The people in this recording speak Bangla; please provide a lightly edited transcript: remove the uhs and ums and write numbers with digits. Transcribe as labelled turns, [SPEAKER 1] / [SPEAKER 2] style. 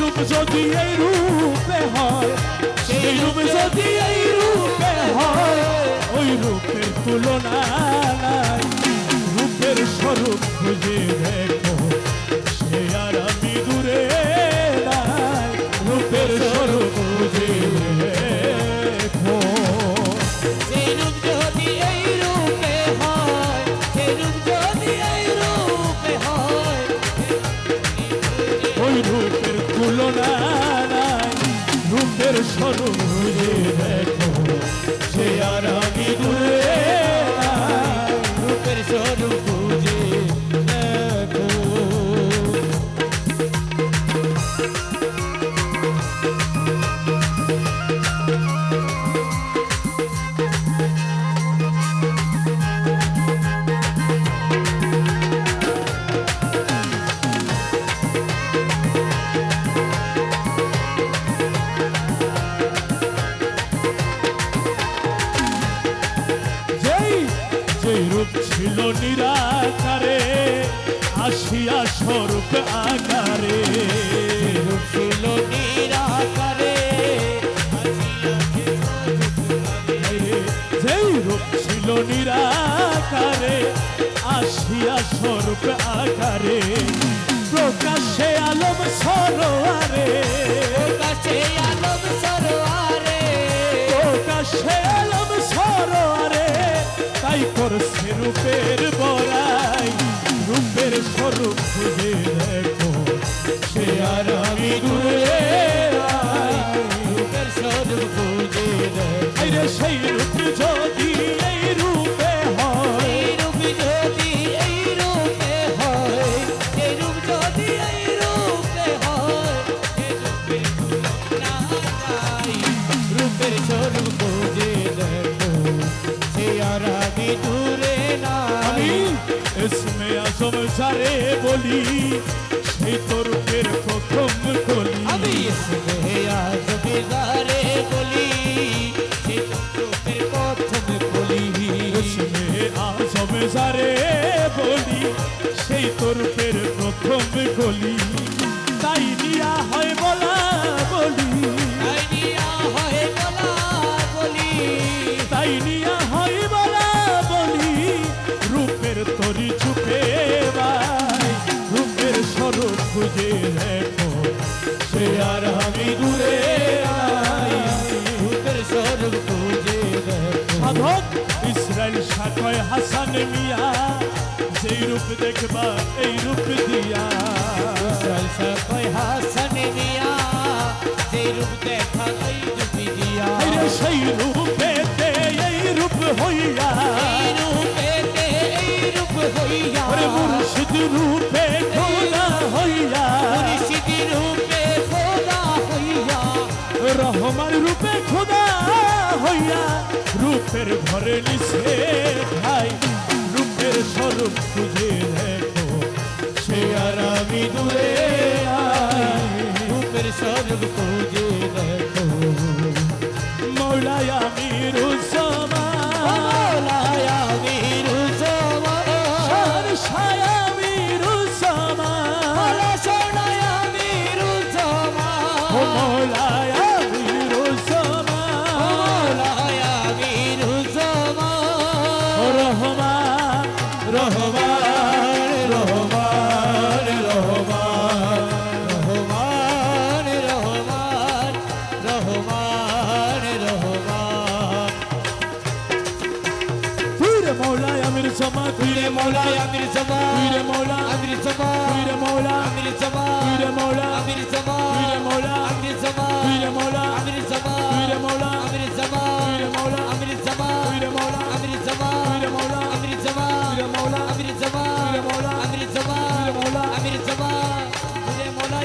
[SPEAKER 1] রূপ যদি এই রূপে হয়, সেই রূপ যদি এই রূপে হয়, ওই রূপের তুলনা নাই। রূপের স্বরূপ খুঁজে দেখো, সে আর আমি দূরে নাই। রূপের স্বরূপ খুঁজে দেখো,
[SPEAKER 2] সেই রূপ যদি এই রূপে হয়, সেই রূপ যদি এই রূপে হয়,
[SPEAKER 1] ওই রূপের তুলনা নাই। রূপের স্বরূপ খুঁজে দেখো, সে আর আমি দূরে নাই।
[SPEAKER 2] রূপের স্বরূপ খুঁজে দেখো।
[SPEAKER 1] যেই রূপ ছিল নিরাকারে, আসিয়া স্বরূপ আকারে।
[SPEAKER 2] রূপ ছিল নিরাকারে,
[SPEAKER 1] যেই রূপ ছিল নিরাকারে, আসিয়া স্বরূপ আকারে। প্রকাশে আলম সরোয়ারে,
[SPEAKER 2] প্রকাশে আলম সরোয়ারে,
[SPEAKER 1] প্রকাশে আলম সরোয়ারে। তাই করছে রূপের বড়াই। রূপের স্বরূপ খুঁজে দেখো, সে আর আমি দূরে নাই।
[SPEAKER 2] রূপের স্বরূপ খুঁজে দেখো।
[SPEAKER 1] আইরে সেই রূপ যদি এই রূপে হয়,
[SPEAKER 2] এই রূপ যদি এই রূপে হয়, এই রূপ যদি এই রূপে হয়, এই রূপের তুলনা নাই। রূপের স্বরূপ খুঁজে দেখো, সে আর আমি দূরে
[SPEAKER 1] আমি
[SPEAKER 2] নাই।
[SPEAKER 1] ইসমে আজম যারে বলি, সেই তো রূপের প্রথম কলি।
[SPEAKER 2] আমি ইসমে আজম যারে বলি, সে তো রূপের প্রথম কলি।
[SPEAKER 1] ইসমে আজম যারে বলি, সেই তো রূপের প্রথম কলি। তাই নিয়া হয় বলা বলি,
[SPEAKER 2] তাই নিয়া হয় বলা বলি,
[SPEAKER 1] তাই নিয়া হয় বলা বলি। রূপের তরি চুপে বাই, রূপের স্বরূপ খুঁজে দেখো, সে আর আমি দূরে নাই।
[SPEAKER 2] রূপের স্বরূপ খুঁজে দেখো।
[SPEAKER 1] সাধক ইসরাইল সাকয় হাসান মিয়া, যেই রূপ দেখবা এই রূপ দিয়া।
[SPEAKER 2] ইসরাইল সাকয় হাসান মিয়া, সেই রূপ দেখা এই রূপ দিয়া।
[SPEAKER 1] আইরে সেই রূপেতে এই রূপ হইয়া,
[SPEAKER 2] এই রূপেতে এই রূপ হইয়া,
[SPEAKER 1] ওরে মুর্শিদ রূপে খোদা হইয়া,
[SPEAKER 2] মুর্শিদ রূপে খোদা হইয়া,
[SPEAKER 1] রহমান রূপে খোদা হইয়া। রূপের ঘরে নিছে ভাই, রূপের স্বরূপ খুঁজে দেখো, সে আর আমি দূরে নাই।
[SPEAKER 2] রূপের স্বরূপ খুঁজে দেখো।
[SPEAKER 1] মৌলায় আমিরুজ্জামান,
[SPEAKER 2] মৌলায় আমিরুজ্জামান,
[SPEAKER 1] শাহ আমিরুজ্জামান,
[SPEAKER 2] মৌলা সোনায় আমিরুজ্জামান,
[SPEAKER 1] ও মৌলায় আমিরুজ্জামান,
[SPEAKER 2] মৌলায় আমিরুজ্জামান।
[SPEAKER 1] ও রহমান রহমান রহমান রহমান।
[SPEAKER 2] রহমান রহমান রহমান রহমান।
[SPEAKER 1] তুই রে মৌলায় আমিরুজ্জামান, তুই রে
[SPEAKER 2] মৌলায়
[SPEAKER 1] মৌলায়,
[SPEAKER 2] আমিরুজ্জামান,
[SPEAKER 1] তুই রে মৌলা,
[SPEAKER 2] আমিরুজ্জামান,
[SPEAKER 1] তুই রে মৌলা,
[SPEAKER 2] আমিরুজ্জামান,
[SPEAKER 1] তুই রে মৌলা,
[SPEAKER 2] আমিরুজ্জামান,
[SPEAKER 1] তুই রে মৌলা,
[SPEAKER 2] আমিরুজ্জামান,
[SPEAKER 1] তুই রে মৌলা,
[SPEAKER 2] আমিরুজ্জামান,
[SPEAKER 1] তুই রে মৌলা,
[SPEAKER 2] আমিরুজ্জামান,
[SPEAKER 1] তুই রে মৌলা,
[SPEAKER 2] আমিরুজ্জামান,
[SPEAKER 1] তুই রে মৌলা,
[SPEAKER 2] আমিরুজ্জামান,
[SPEAKER 1] তুই রে মৌলা,
[SPEAKER 2] আমিরুজ্জামান,
[SPEAKER 1] তুই রে মৌলা,